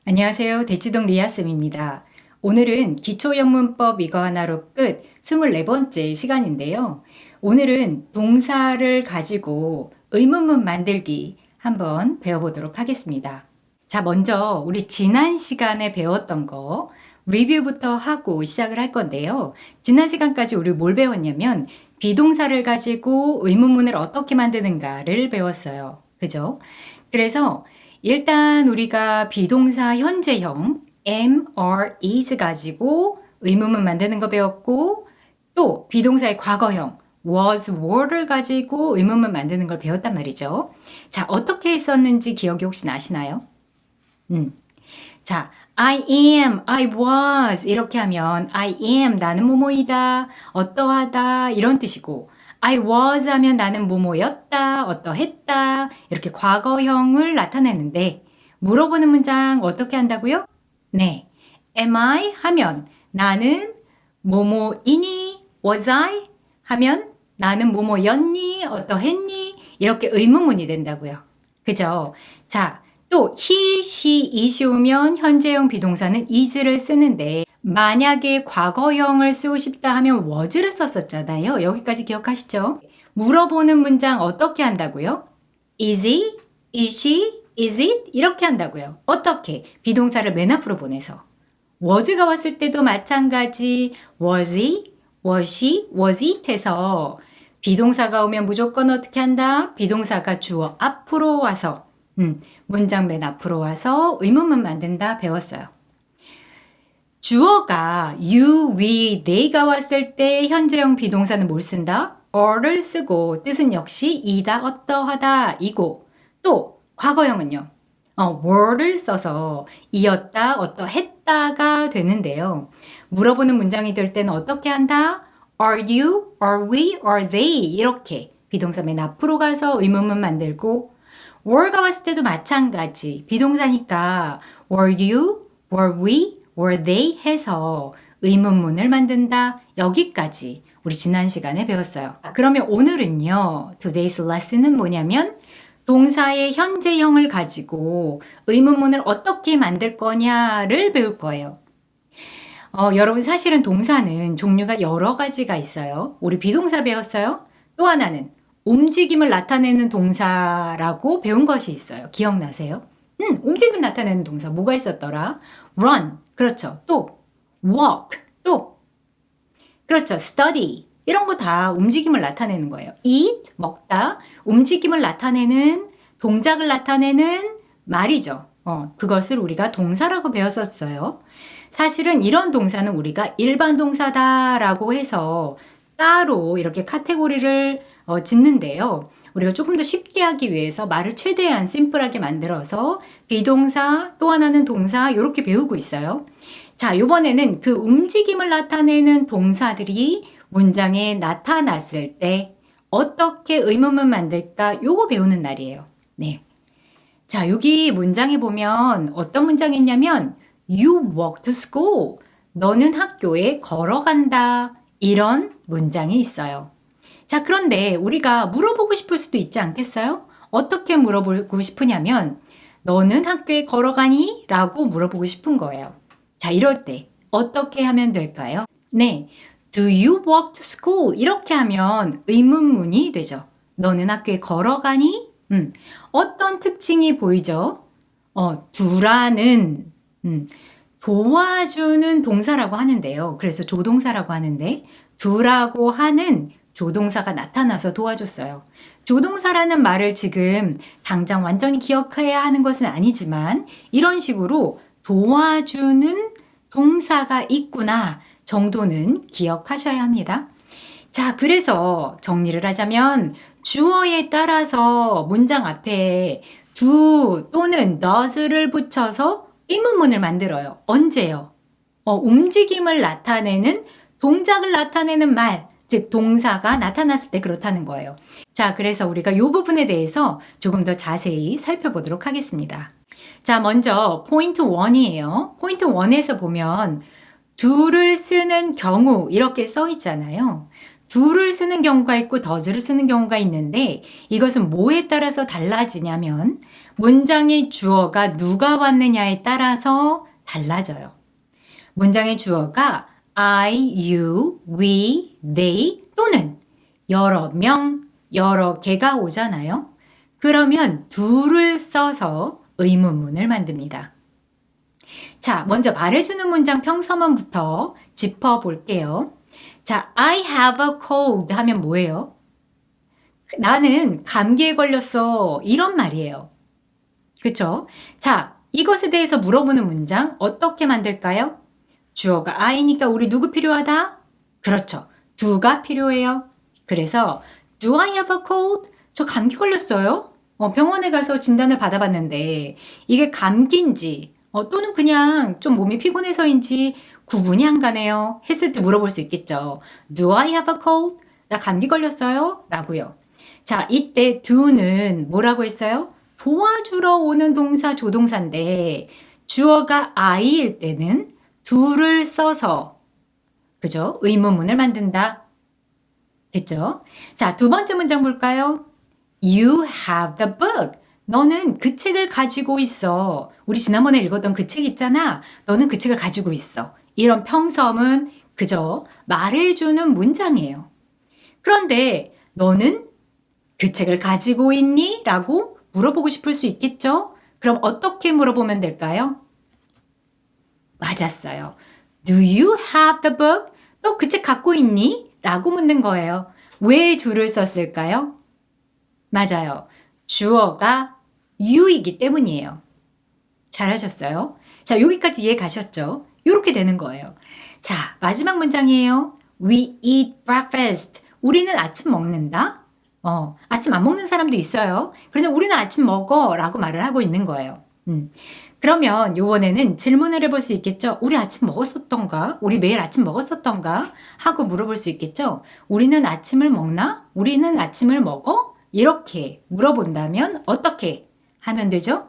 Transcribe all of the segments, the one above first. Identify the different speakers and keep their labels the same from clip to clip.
Speaker 1: 안녕하세요. 대치동 리아쌤입니다. 오늘은 기초영문법 이거 하나로 끝 24번째 시간인데요. 오늘은 동사를 가지고 의문문 만들기 한번 배워보도록 하겠습니다. 자, 먼저 우리 지난 시간에 배웠던 거 리뷰부터 하고 시작을 할 건데요. 지난 시간까지 우리 뭘 배웠냐면 비동사를 가지고 의문문을 어떻게 만드는가를 배웠어요. 그죠? 그래서 일단 우리가 비동사 현재형 am, are, is 가지고 의문문 만드는 거 배웠고, 또 비동사의 과거형 was, were를 가지고 의문문 만드는 걸 배웠단 말이죠. 자, 어떻게 했었는지 기억이 혹시 나시나요? 자, I am, I was 이렇게 하면 I am 나는 뭐뭐이다, 어떠하다 이런 뜻이고, I was 하면 나는 뭐뭐였다, 어떠했다 이렇게 과거형을 나타내는데, 물어보는 문장 어떻게 한다고요? 네, am I 하면 나는 뭐뭐이니, was I 하면 나는 뭐뭐였니, 어떠했니 이렇게 의문문이 된다고요. 그죠? 자, 또 he, she, it이 오면 현재형 비동사는 is를 쓰는데, 만약에 과거형을 쓰고 싶다 하면 was를 썼었잖아요. 여기까지 기억하시죠? 물어보는 문장 어떻게 한다고요? Is he? Is she? Is it? 이렇게 한다고요. 어떻게? 비동사를 맨 앞으로 보내서. was가 왔을 때도 마찬가지 was he? Was she? Was it? 해서 비동사가 오면 무조건 어떻게 한다? 비동사가 주어 앞으로 와서 문장 맨 앞으로 와서 의문문 만든다 배웠어요. 주어가 you, we, they가 왔을 때 현재형 비동사는 뭘 쓴다? are를 쓰고 뜻은 역시 이다, 어떠하다 이고, 또 과거형은요. were를 써서 이었다, 어떠했다가 되는데요. 물어보는 문장이 될 때는 어떻게 한다? Are you, are we, are they 이렇게 비동사 맨 앞으로 가서 의문문 만들고, were가 왔을 때도 마찬가지 비동사니까 were you, were we, were they 해서 의문문을 만든다. 여기까지 우리 지난 시간에 배웠어요. 그러면 오늘은요, today's lesson은 뭐냐면 동사의 현재형을 가지고 의문문을 어떻게 만들 거냐를 배울 거예요. 여러분 사실은 동사는 종류가 여러 가지가 있어요. 우리 비동사 배웠어요. 또 하나는 움직임을 나타내는 동사라고 배운 것이 있어요. 기억나세요? 움직임을 나타내는 동사 뭐가 있었더라? run, 그렇죠. 또 walk, 또 그렇죠. study, 이런 거 다 움직임을 나타내는 거예요. eat, 먹다, 움직임을 나타내는, 동작을 나타내는 말이죠. 그것을 우리가 동사라고 배웠었어요. 사실은 이런 동사는 우리가 일반 동사다라고 해서 따로 이렇게 카테고리를 짓는데요. 우리가 조금 더 쉽게 하기 위해서 말을 최대한 심플하게 만들어서 비동사, 또 하나는 동사 이렇게 배우고 있어요. 자, 이번에는 그 움직임을 나타내는 동사들이 문장에 나타났을 때 어떻게 의문문 만들까 요거 배우는 날이에요. 네. 자, 여기 문장에 보면 어떤 문장이 있냐면 You walk to school. 너는 학교에 걸어간다. 이런 문장이 있어요. 자, 그런데 우리가 물어보고 싶을 수도 있지 않겠어요? 어떻게 물어보고 싶으냐면 너는 학교에 걸어가니? 라고 물어보고 싶은 거예요. 자, 이럴 때 어떻게 하면 될까요? 네, Do you walk to school? 이렇게 하면 의문문이 되죠. 너는 학교에 걸어가니? 어떤 특징이 보이죠? 두라는 도와주는 동사라고 하는데요. 그래서 조동사라고 하는데 두라고 하는 조동사가 나타나서 도와줬어요. 조동사라는 말을 지금 당장 완전히 기억해야 하는 것은 아니지만 이런 식으로 도와주는 동사가 있구나 정도는 기억하셔야 합니다. 자, 그래서 정리를 하자면 주어에 따라서 문장 앞에 do 또는 does를 붙여서 의문문을 만들어요. 언제요? 움직임을 나타내는, 동작을 나타내는 말, 즉 동사가 나타났을 때 그렇다는 거예요. 자, 그래서 우리가 이 부분에 대해서 조금 더 자세히 살펴보도록 하겠습니다. 자, 먼저 포인트 1이에요. 포인트 1에서 보면 do를 쓰는 경우 이렇게 써 있잖아요. do를 쓰는 경우가 있고 does를 쓰는 경우가 있는데 이것은 뭐에 따라서 달라지냐면 문장의 주어가 누가 왔느냐에 따라서 달라져요. 문장의 주어가 I, you, we, they 또는 여러 명, 여러 개가 오잖아요. 그러면 do를 써서 의문문을 만듭니다. 자, 먼저 말해주는 문장 평서문부터 짚어볼게요. 자, I have a cold 하면 뭐예요? 나는 감기에 걸렸어. 이런 말이에요. 그쵸? 자, 이것에 대해서 물어보는 문장 어떻게 만들까요? 주어가 I니까 우리 누구 필요하다? 그렇죠. do가 필요해요. 그래서 Do I have a cold? 저 감기 걸렸어요? 병원에 가서 진단을 받아봤는데 이게 감기인지 또는 그냥 좀 몸이 피곤해서인지 구분이 안 가네요. 했을 때 물어볼 수 있겠죠. Do I have a cold? 나 감기 걸렸어요? 라고요. 자, 이때 do는 뭐라고 했어요? 도와주러 오는 동사 조동사인데 주어가 I일 때는 do를 써서 그죠? 의문문을 만든다. 됐죠? 자, 두 번째 문장 볼까요? You have the book. 너는 그 책을 가지고 있어. 우리 지난번에 읽었던 그 책 있잖아. 너는 그 책을 가지고 있어. 이런 평서문 그저 말해주는 문장이에요. 그런데 너는 그 책을 가지고 있니? 라고 물어보고 싶을 수 있겠죠? 그럼 어떻게 물어보면 될까요? 맞았어요. Do you have the book? 너 그 책 갖고 있니? 라고 묻는 거예요. 왜 do를 썼을까요? 맞아요. 주어가 you이기 때문이에요. 잘하셨어요. 자, 여기까지 이해 가셨죠? 이렇게 되는 거예요. 자, 마지막 문장이에요. We eat breakfast. 우리는 아침 먹는다. 아침 안 먹는 사람도 있어요. 그래서 우리는 아침 먹어 라고 말을 하고 있는 거예요. 그러면 요번에는 질문을 해볼 수 있겠죠? 우리 아침 먹었었던가? 우리 매일 아침 먹었었던가? 하고 물어볼 수 있겠죠? 우리는 아침을 먹나? 우리는 아침을 먹어? 이렇게 물어본다면 어떻게 하면 되죠?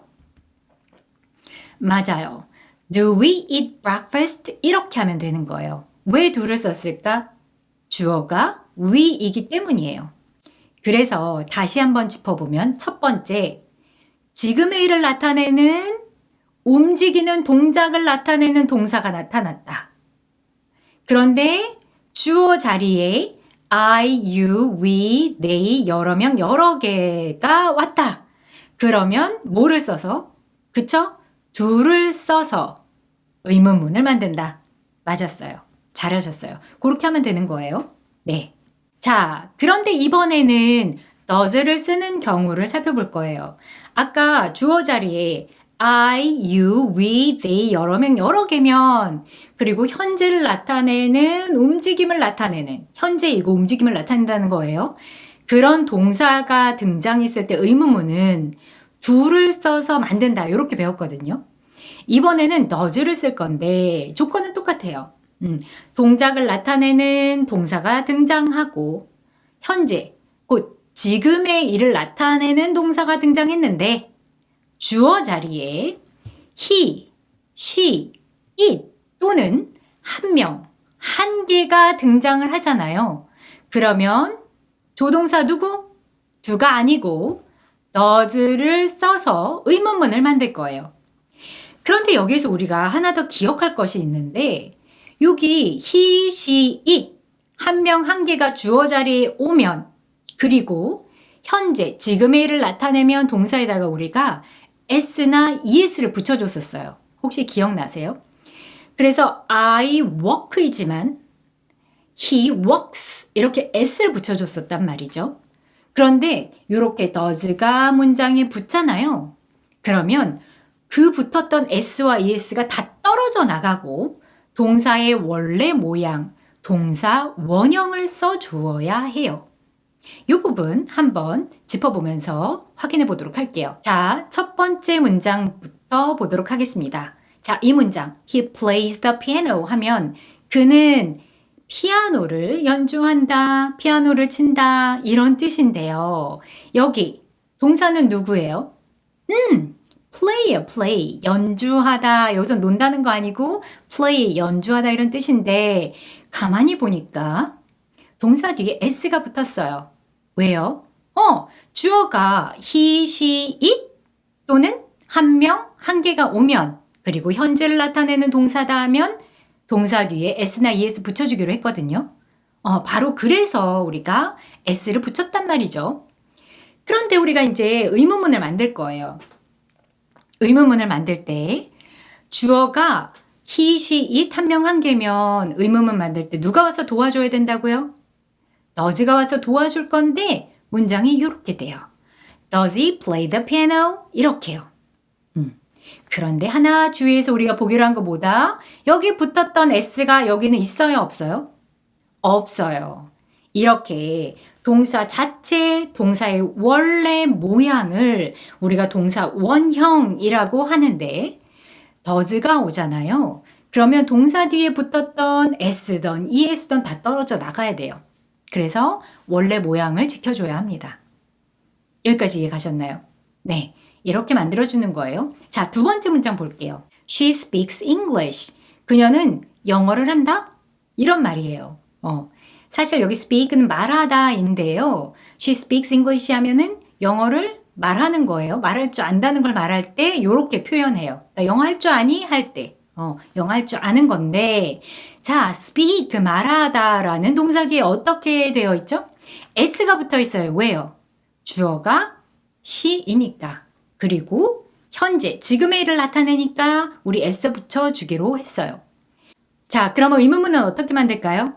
Speaker 1: 맞아요. Do we eat breakfast? 이렇게 하면 되는 거예요. 왜 do를 썼을까? 주어가 we이기 때문이에요. 그래서 다시 한번 짚어보면 첫 번째, 지금의 일을 나타내는 움직이는 동작을 나타내는 동사가 나타났다. 그런데 주어 자리에 I, you, we, they 여러 명 여러 개가 왔다. 그러면 뭐를 써서? 그쵸? do를 써서 의문문을 만든다. 맞았어요. 잘하셨어요. 그렇게 하면 되는 거예요. 네. 자, 그런데 이번에는 does를 쓰는 경우를 살펴볼 거예요. 아까 주어 자리에 I, you, we, they 여러 명 여러 개면 그리고 현재를 나타내는 움직임을 나타내는 현재이고 움직임을 나타낸다는 거예요. 그런 동사가 등장했을 때 의문문은 do를 써서 만든다 이렇게 배웠거든요. 이번에는 does를 쓸 건데 조건은 똑같아요. 동작을 나타내는 동사가 등장하고 현재 곧 지금의 일을 나타내는 동사가 등장했는데 주어 자리에 he, she, it 또는 한 명, 한 개가 등장을 하잖아요. 그러면 조동사 누구? do가 아니고 does를 써서 의문문을 만들 거예요. 그런데 여기서 우리가 하나 더 기억할 것이 있는데 여기 he, she, it 한 명, 한 개가 주어 자리에 오면 그리고 현재 지금의 일을 나타내면 동사에다가 우리가 s나 es를 붙여줬었어요. 혹시 기억나세요? 그래서 I work이지만 he works 이렇게 s를 붙여줬었단 말이죠. 그런데 이렇게 does가 문장에 붙잖아요. 그러면 그 붙었던 s와 es가 다 떨어져 나가고 동사의 원래 모양, 동사 원형을 써주어야 해요. 이 부분 한번 짚어보면서 확인해 보도록 할게요. 자, 첫 번째 문장부터 보도록 하겠습니다. 자, 이 문장 He plays the piano 하면 그는 피아노를 연주한다, 피아노를 친다 이런 뜻인데요. 여기 동사는 누구예요? play예요, play. 연주하다. 여기서 논다는 거 아니고 play, 연주하다 이런 뜻인데 가만히 보니까 동사 뒤에 s가 붙었어요. 왜요? 주어가 he, she, it 또는 한 명, 한 개가 오면 그리고 현재를 나타내는 동사다 하면 동사 뒤에 s나 es 붙여주기로 했거든요. 바로 그래서 우리가 s를 붙였단 말이죠. 그런데 우리가 이제 의문문을 만들 거예요. 의문문을 만들 때 주어가 he, she, it 한 명 한 개면 의문문 만들 때 누가 와서 도와줘야 된다고요? does가 와서 도와줄 건데 문장이 이렇게 돼요. Does he play the piano? 이렇게요. 그런데 하나 주의해서 우리가 보기로 한 거 뭐다? 여기 붙었던 s가 여기는 있어요? 없어요? 없어요. 이렇게 동사 자체, 동사의 원래 모양을 우리가 동사 원형이라고 하는데 does가 오잖아요. 그러면 동사 뒤에 붙었던 s든 es든 다 떨어져 나가야 돼요. 그래서 원래 모양을 지켜줘야 합니다. 여기까지 이해 가셨나요? 네, 이렇게 만들어주는 거예요. 자, 두 번째 문장 볼게요. She speaks English. 그녀는 영어를 한다? 이런 말이에요. 사실 여기 speak는 말하다인데요. She speaks English 하면은 영어를 말하는 거예요. 말할 줄 안다는 걸 말할 때 이렇게 표현해요. 나 영어 할 줄 아니? 할 때. 영어 할 줄 아는 건데 자, speak 말하다라는 동사 뒤에 어떻게 되어 있죠? s가 붙어 있어요. 왜요? 주어가 she이니까. 그리고 현재, 지금의 일을 나타내니까 우리 s 붙여주기로 했어요. 자, 그러면 의문문은 어떻게 만들까요?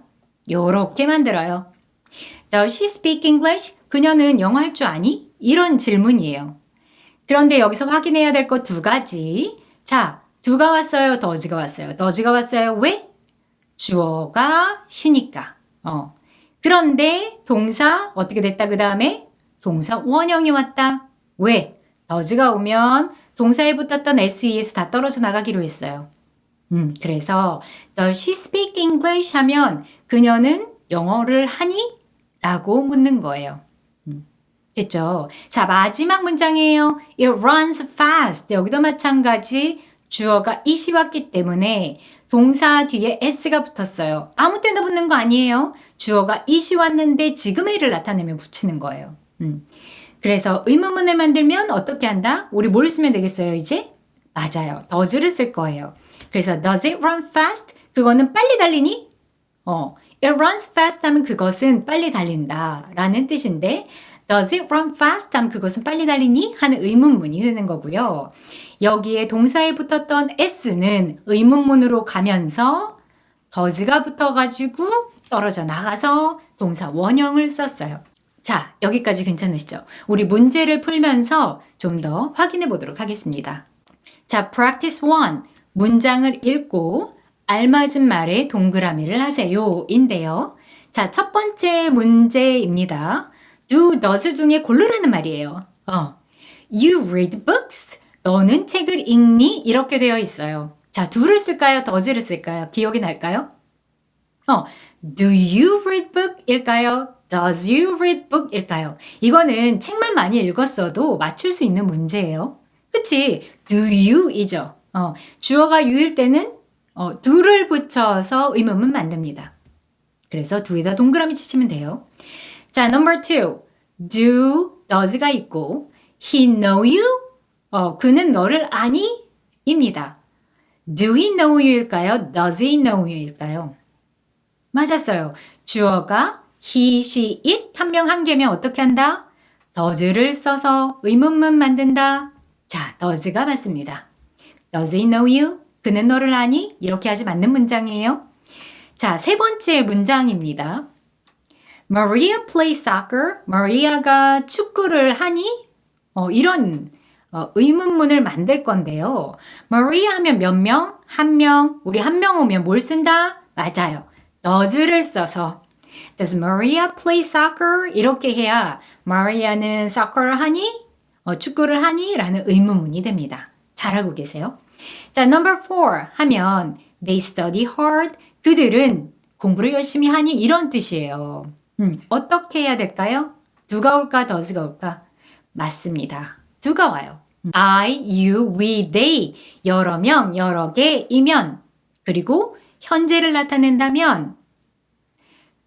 Speaker 1: 요렇게 만들어요. Does she speak English? 그녀는 영어 할 줄 아니? 이런 질문이에요. 그런데 여기서 확인해야 될 것 두 가지. 자, do가 왔어요? does가 왔어요? does가 왔어요? 왜? 주어가 she니까. 그런데 동사 어떻게 됐다 그 다음에? 동사 원형이 왔다. 왜? does가 오면 동사에 붙었던 s, es 다 떨어져 나가기로 했어요. 그래서 Does she speak English? 하면 그녀는 영어를 하니? 라고 묻는 거예요. 됐죠? 자, 마지막 문장이에요. It runs fast. 여기도 마찬가지 주어가 it이 왔기 때문에 동사 뒤에 s가 붙었어요. 아무 때나 붙는 거 아니에요. 주어가 it이 왔는데 지금의 일을 나타내면 붙이는 거예요. 그래서 의문문을 만들면 어떻게 한다? 우리 뭘 쓰면 되겠어요, 이제? 맞아요. does를 쓸 거예요. 그래서 does it run fast? 그거는 빨리 달리니? it runs fast 하면 그것은 빨리 달린다 라는 뜻인데 does it run fast 하면 그것은 빨리 달리니? 하는 의문문이 되는 거고요. 여기에 동사에 붙었던 s는 의문문으로 가면서 does가 붙어가지고 떨어져 나가서 동사 원형을 썼어요. 자, 여기까지 괜찮으시죠? 우리 문제를 풀면서 좀 더 확인해 보도록 하겠습니다. 자, practice 1. 문장을 읽고 알맞은 말에 동그라미를 하세요 인데요. 자, 첫 번째 문제입니다. do, does 중에 고르라는 말이에요. You read books? 너는 책을 읽니? 이렇게 되어 있어요. 자, do를 쓸까요? does를 쓸까요? 기억이 날까요? Do you read book? 일까요? Does you read book? 일까요? 이거는 책만 많이 읽었어도 맞출 수 있는 문제예요. 그치? Do you 이죠. 주어가 you일 때는 do를 붙여서 의문문 만듭니다. 그래서 do에다 동그라미 치시면 돼요. 자, number 2. Do, does가 있고 he know you? 그는 너를 아니? 입니다. Do he know you일까요? Does he know you일까요? 맞았어요. 주어가 he, she, it 한 명 한 개면 어떻게 한다? does를 써서 의문문 만든다. 자, does가 맞습니다. Does he know you? 그는 너를 아니? 이렇게 하지 맞는 문장이에요. 자, 세 번째 문장입니다. Maria plays soccer. 마리아가 축구를 하니? 이런 의문문을 만들 건데요. Maria 하면 몇 명? 한 명. 우리 한 명 오면 뭘 쓴다? 맞아요. does를 써서 Does Maria play soccer? 이렇게 해야 Maria는 soccer를 하니? 축구를 하니? 라는 의문문이 됩니다. 잘하고 계세요. 자, number 4 하면 they study hard. 그들은 공부를 열심히 하니? 이런 뜻이에요. 어떻게 해야 될까요? do가 올까? does가 올까? 맞습니다. do가 와요. I, you, we, they 여러 명, 여러 개이면 그리고 현재를 나타낸다면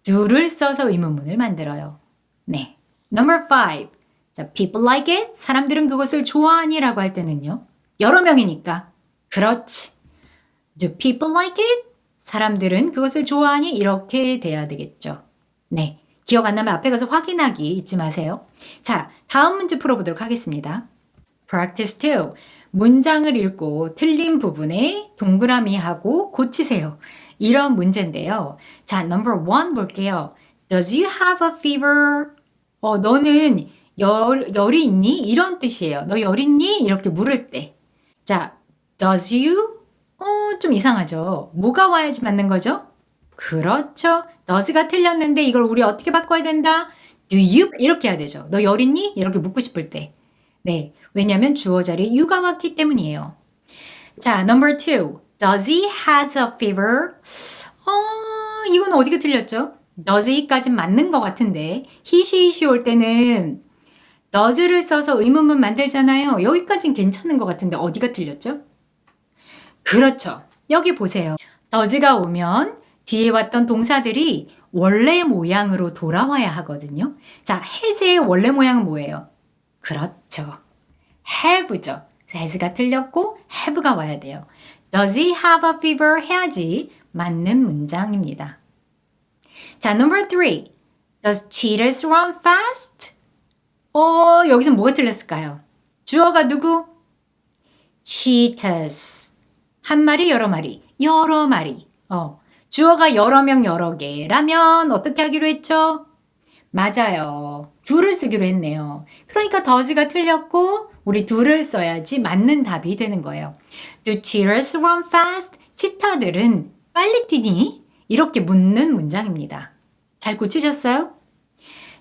Speaker 1: do를 써서 의문문을 만들어요. 네. Number 5. 자, people like it. 사람들은 그것을 좋아하니? 라고 할 때는요. 여러 명이니까. 그렇지. Do people like it? 사람들은 그것을 좋아하니? 이렇게 돼야 되겠죠. 네. 기억 안 나면 앞에 가서 확인하기 잊지 마세요. 자, 다음 문제 풀어보도록 하겠습니다. Practice 2. 문장을 읽고 틀린 부분에 동그라미 하고 고치세요. 이런 문제인데요. 자, number 1 볼게요. Does you have a fever? 너는 열이 있니? 이런 뜻이에요. 너 열 있니? 이렇게 물을 때. 자, does you? 좀 이상하죠. 뭐가 와야지 맞는 거죠? 그렇죠. does가 틀렸는데 이걸 우리 어떻게 바꿔야 된다? Do you? 이렇게 해야 되죠. 너 열 있니? 이렇게 묻고 싶을 때. 네. 왜냐면 주어 자리에 you가 왔기 때문이에요. 자, number 2. Does he has a fever? 이건 어디가 틀렸죠? does he까지 맞는 것 같은데 he, she 올 때는 does를 써서 의문문 만들잖아요. 여기까진 괜찮은 것 같은데 어디가 틀렸죠? 그렇죠. 여기 보세요. does가 오면 뒤에 왔던 동사들이 원래 모양으로 돌아와야 하거든요. 자, has의 원래 모양은 뭐예요? 그렇죠. have죠. has가 틀렸고 have가 와야 돼요. Does he have a fever? 해야지 맞는 문장입니다. 자, number 3. Does cheetahs run fast? 여기서 뭐가 틀렸을까요? 주어가 누구? cheetahs. 한 마리, 여러 마리. 여러 마리. 주어가 여러 명, 여러 개라면 어떻게 하기로 했죠? 맞아요. do를 쓰기로 했네요. 그러니까 does가 틀렸고 우리 do를 써야지 맞는 답이 되는 거예요. Do cheetahs run fast? 치타들은 빨리 뛰니? 이렇게 묻는 문장입니다. 잘 고치셨어요?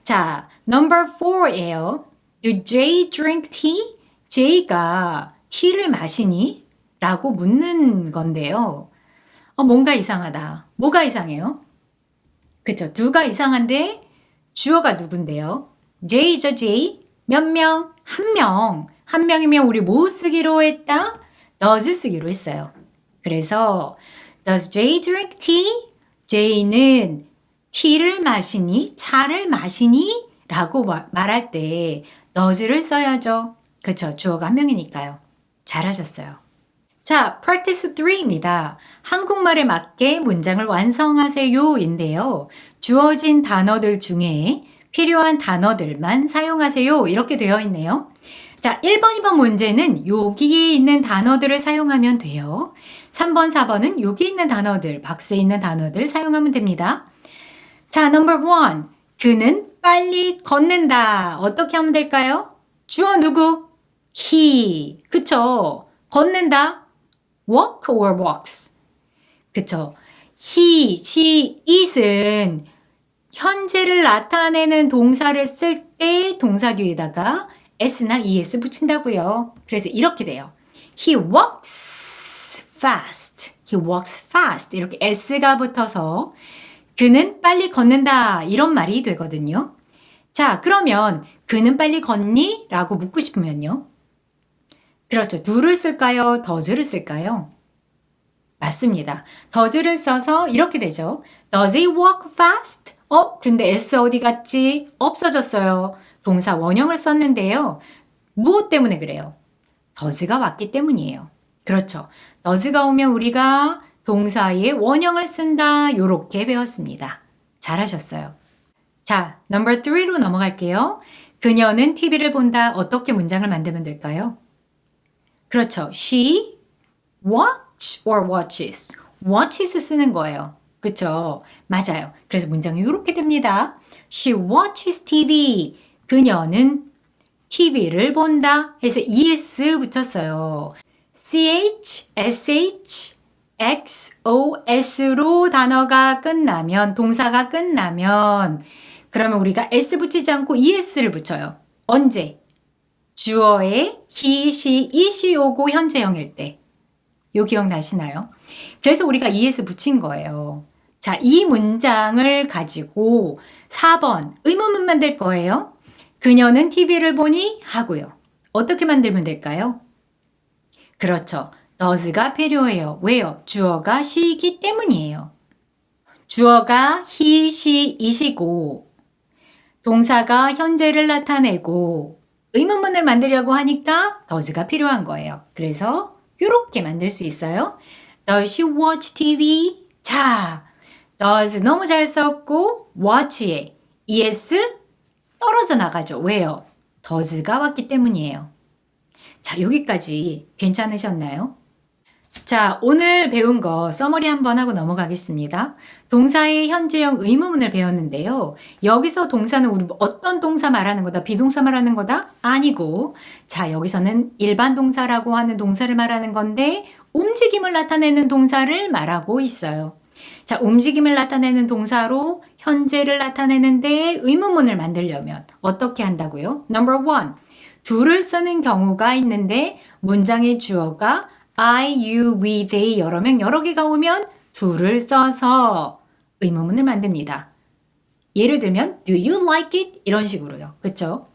Speaker 1: 자, number 4예요. Do Jay drink tea? Jay가 티를 마시니? 라고 묻는 건데요. 뭔가 이상하다. 뭐가 이상해요? 그쵸? do가 이상한데 주어가 누군데요? J죠, J. 몇 명? 한 명. 한 명이면 우리 뭐 쓰기로 했다? does 쓰기로 했어요. 그래서 Does Jay drink tea? Jay는 티를 마시니? 차를 마시니? 라고 말할 때 does를 써야죠. 그쵸? 주어가 한 명이니까요. 잘하셨어요. 자, practice 3입니다. 한국말에 맞게 문장을 완성하세요 인데요. 주어진 단어들 중에 필요한 단어들만 사용하세요. 이렇게 되어 있네요. 자, 1번, 2번 문제는 여기에 있는 단어들을 사용하면 돼요. 3번, 4번은 여기 있는 단어들, 박스에 있는 단어들 사용하면 됩니다. 자, number 1. 그는 빨리 걷는다. 어떻게 하면 될까요? 주어 누구? he. 그쵸? 걷는다. walk or walks. 그쵸? he, she, it은 현재를 나타내는 동사를 쓸 때 동사 뒤에다가 s나 es 붙인다고요. 그래서 이렇게 돼요. He walks fast. He walks fast. 이렇게 s가 붙어서 그는 빨리 걷는다. 이런 말이 되거든요. 자, 그러면 그는 빨리 걷니? 라고 묻고 싶으면요. 그렇죠. do를 쓸까요? does를 쓸까요? 맞습니다. does를 써서 이렇게 되죠. Does he walk fast? 근데 s 어디 갔지? 없어졌어요. 동사 원형을 썼는데요. 무엇 때문에 그래요? does가 왔기 때문이에요. 그렇죠. does가 오면 우리가 동사의 원형을 쓴다. 이렇게 배웠습니다. 잘하셨어요. 자, number 3로 넘어갈게요. 그녀는 TV를 본다. 어떻게 문장을 만들면 될까요? 그렇죠. She watch or watches. watches 쓰는 거예요. 그쵸? 맞아요. 그래서 문장이 이렇게 됩니다. She watches TV. 그녀는 TV를 본다. 해서 es 붙였어요. ch, sh, x, o, s로 단어가 끝나면, 동사가 끝나면, 그러면 우리가 s 붙이지 않고 es를 붙여요. 언제? 주어에 he, she, it이 오고 현재형일 때. 요 기억나시나요? 그래서 우리가 es 붙인 거예요. 자, 이 문장을 가지고 4번 의문문 만들 거예요. 그녀는 TV를 보니? 하고요. 어떻게 만들면 될까요? 그렇죠. does가 필요해요. 왜요? 주어가 she이기 때문이에요. 주어가 he, she, it이고 동사가 현재를 나타내고 의문문을 만들려고 하니까 does가 필요한 거예요. 그래서 이렇게 만들 수 있어요. Does she watch TV? 자, does 너무 잘 썼고 watch에 es 떨어져 나가죠. 왜요? does가 왔기 때문이에요. 자, 여기까지 괜찮으셨나요? 자, 오늘 배운 거 서머리 한번 하고 넘어가겠습니다. 동사의 현재형 의문문을 배웠는데요. 여기서 동사는 우리 어떤 동사 말하는 거다? 비동사 말하는 거다? 아니고, 자, 여기서는 일반 동사라고 하는 동사를 말하는 건데, 움직임을 나타내는 동사를 말하고 있어요. 자, 움직임을 나타내는 동사로 현재를 나타내는데 의문문을 만들려면 어떻게 한다고요? Number one, do를 쓰는 경우가 있는데 문장의 주어가 I, you, we, they 여러 명 여러 개가 오면 do를 써서 의문문을 만듭니다. 예를 들면 do you like it? 이런 식으로요. 그쵸?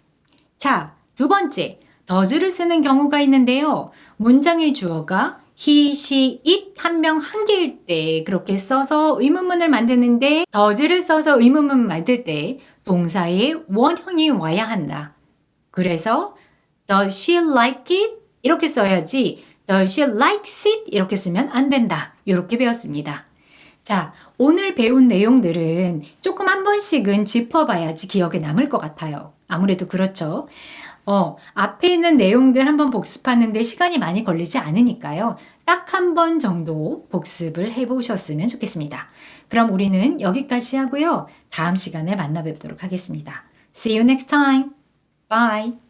Speaker 1: 자, 두 번째, does를 쓰는 경우가 있는데요. 문장의 주어가 he, she, it 한 명 한 개일 때 그렇게 써서 의문문을 만드는데 does를 써서 의문문 만들 때 동사의 원형이 와야 한다. 그래서 does she like it? 이렇게 써야지 does she likes it? 이렇게 쓰면 안 된다. 이렇게 배웠습니다. 자, 오늘 배운 내용들은 조금 한 번씩은 짚어봐야지 기억에 남을 것 같아요. 아무래도 그렇죠. 앞에 있는 내용들 한번 복습하는데 시간이 많이 걸리지 않으니까요. 딱 한 번 정도 복습을 해보셨으면 좋겠습니다. 그럼 우리는 여기까지 하고요. 다음 시간에 만나 뵙도록 하겠습니다. See you next time. Bye.